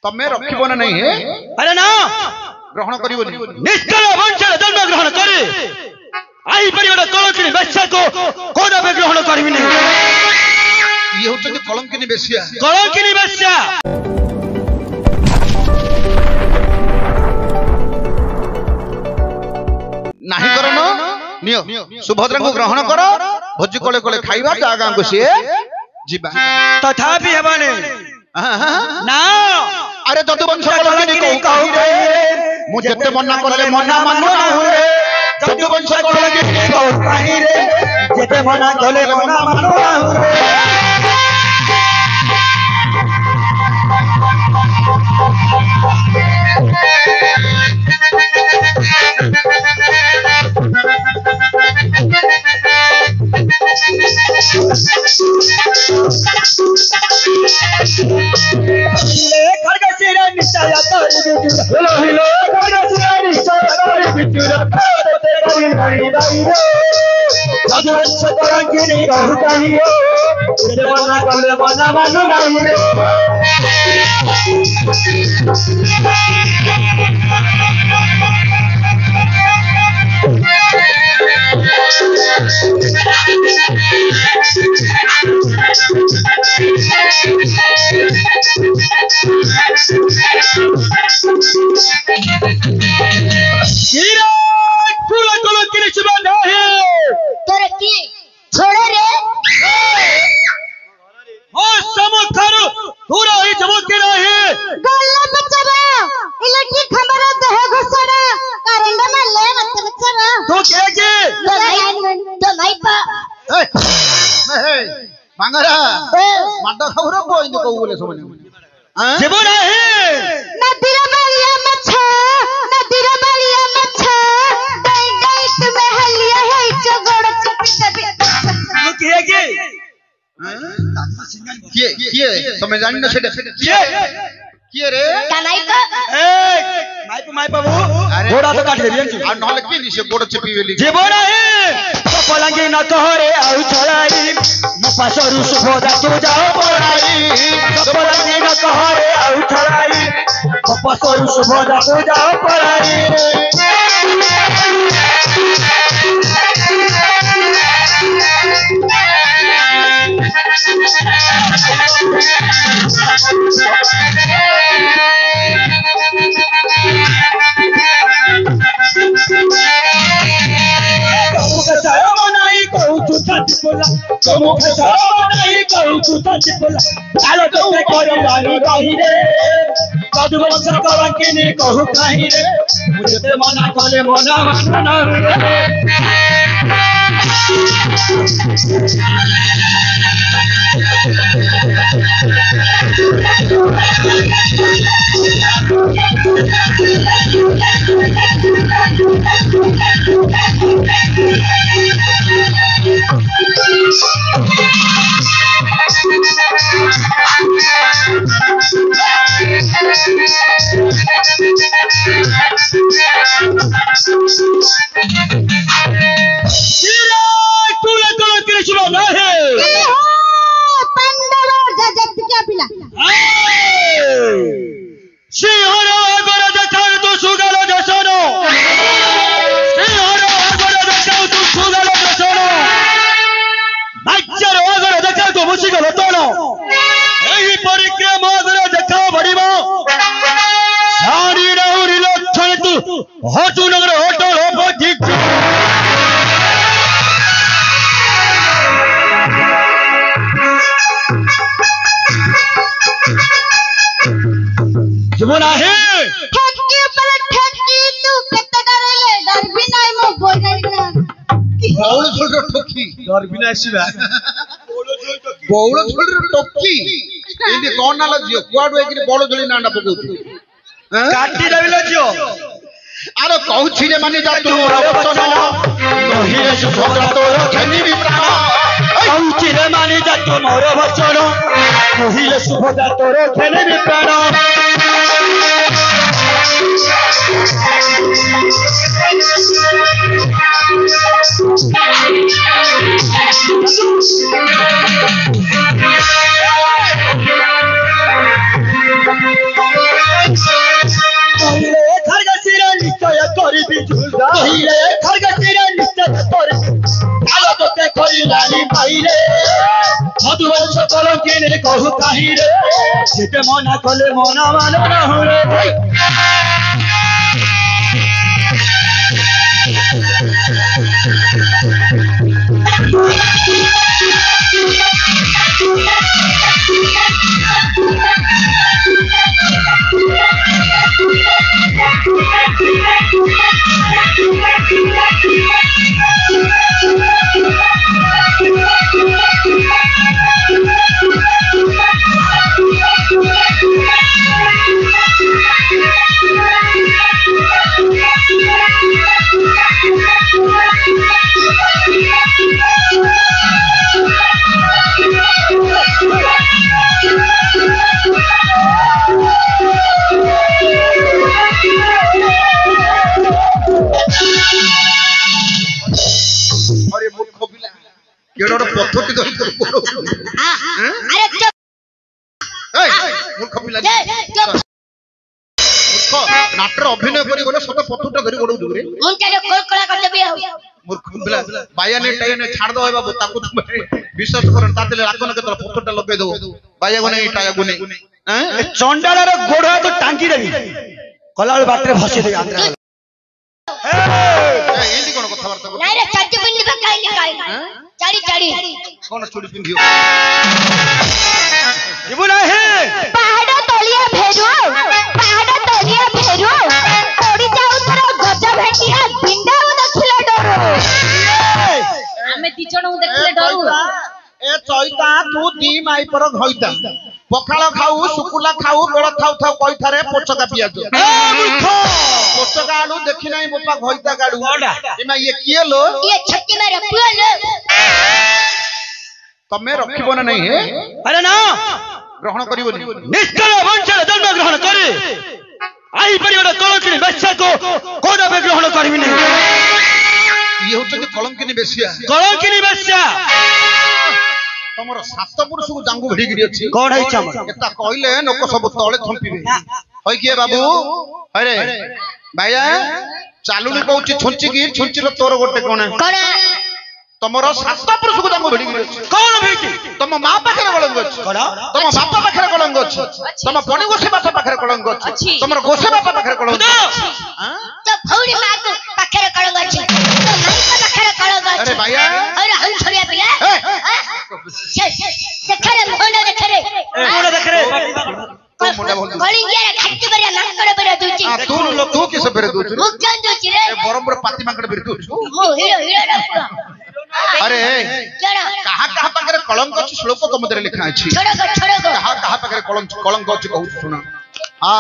तमे रखिबो ना नहीं है अरे ना ग्रहण करिवो निष्कल वंशर जन्म ग्रहण करे आई परिवार कलंकिनी वेश्या को कोन बे ग्रहण करबी नहीं ये होते कलंकिनी वेश्या नहीं करो नियो सुभद्रा को ग्रहण करो भोजी कोले कोले खाइबा जागा को से जीवा तथापि हेबाने ना अरे जदुवंश कलंकिनी कहू रे मु जते मना करले मना मानो ना रे जदुवंश कलंकिनी कहू काहे रे जते मना करले मना मानो ना रे मांगरा माडा खबर कोई न कहू बोले समझ जेबो नाही नदीर बालिया मच्छा डाई डाई तुम्हें हलिया है चगड़ चपी किए तुम्हें जानि न सेटा किए रे कनाइका माई बाबू घोड़ा तो काट देबी आ नहले के नि से गोड़ चपी वेली जेबो नाही पलंगी न कहरे आउ छड़ाई मपासरु सुभद्रा तू जाओ पड़ाई पलंगी न कहरे आउ छड़ाई मपासरु सुभद्रा तू जाओ पड़ाई कहू कहीं रे मुझे मना कले मना मानना बौड़ झोल टोकी एंदी कोन नाला जियो कुआडो एकरी बौड़ झोली नांडा पकोथि काटी देबिलो जियो अरे कहूछि रे माने जा तू वचन नहिरे सुभद्रा तोर खेनी भी प्राण कहूछि रे माने जा तू मोर वचन नहिरे सुभद्रा तोर खेनी भी प्राण बहु कहीं रे जेते मना कले मना मानो ना रे अरे मूर्ख पिला केडो पथटी धरि कर बोलो अरे चुप ए मूर्ख पिला मूर्ख नाटर अभिनय करी बोले सब पथटा धरि गोडौ जुरे मुंटाले कोलकोला कर देबी मूर्ख पिला बायाने टायने छाड़ दो बाबू ताकू विश्वास करन तातेले राखन के तोर पथटा लगे दो बाया गुने टाया गुने हैं चंडालार गोड़ तो टांगी देबी कलाल बाटरे भसी दे आंध्रा एंदी कोन कथा वार्ता नहीं रे चड्डी पिंडी पकाई निकाई चाड़ी चाड़ी कोन चूड़ी पिंधियो जीबु नाही पहाड़ तलिया भेरो पड़ी जाऊ तोर गजा भेटिया बिंडा देखले डरो हमें दी जण देखले डरो ए चैता तू दी माई पर घइता पखाळ खाऊ सुकुला खाऊ बेळ थाउ थाउ कई थारे पोचका पियाज पोचका आलू देखि नाही बोपा घइता गाडू एमा ये किए लो ये छक्की में रखियो लो तमे रखिबो ना नहीं है अरे ना ग्रहण करिवोनी निष्ठा वंशर जन्म ग्रहण करे आई परिवार कलंकिनी बच्चा को कोदा पे ग्रहण करबी नहीं ये होचंदी कलंकिनी बेसिया तमरो सात पुरुष को जांगू भिड़ी गिरी अछि कोन है चम एता कहले लोक सब तळे थंपिबे होय किए बाबू अरे भाईया चालुनी कहउची छुंची रो तोर गोटे कोन तमरो सात पुरुष को जांगू भिड़ी गिरी अछि कोन भेटी तम मां पाखरे कलंक अछि तम बापा पाखरे कलंक अछि तम पणी गोसे बापा पाखरे कलंक अछि तमरो गोसे बापा पाखरे कलंक अछि तो फौड़ी मां को पाखरे कलंक अछि तो माई को पाखरे कलंक अछि अरे भाईया अरे हम छोड़िया पिला देखरे मोंडा देखरे तो मुंडा बोल गली ये खट्टी बरिया नाकड़ बरिया दूची तू किस बेरे दूची मुख जान दूची रे बरमपुर पाती मांकड़ बेरे दूची मो हीरो अरे चलो कहा पाखरे कलंक अछि श्लोक को मधुर लिखा अछि छोड़ो कहा पाखरे कलंक अछि कहू सुना आ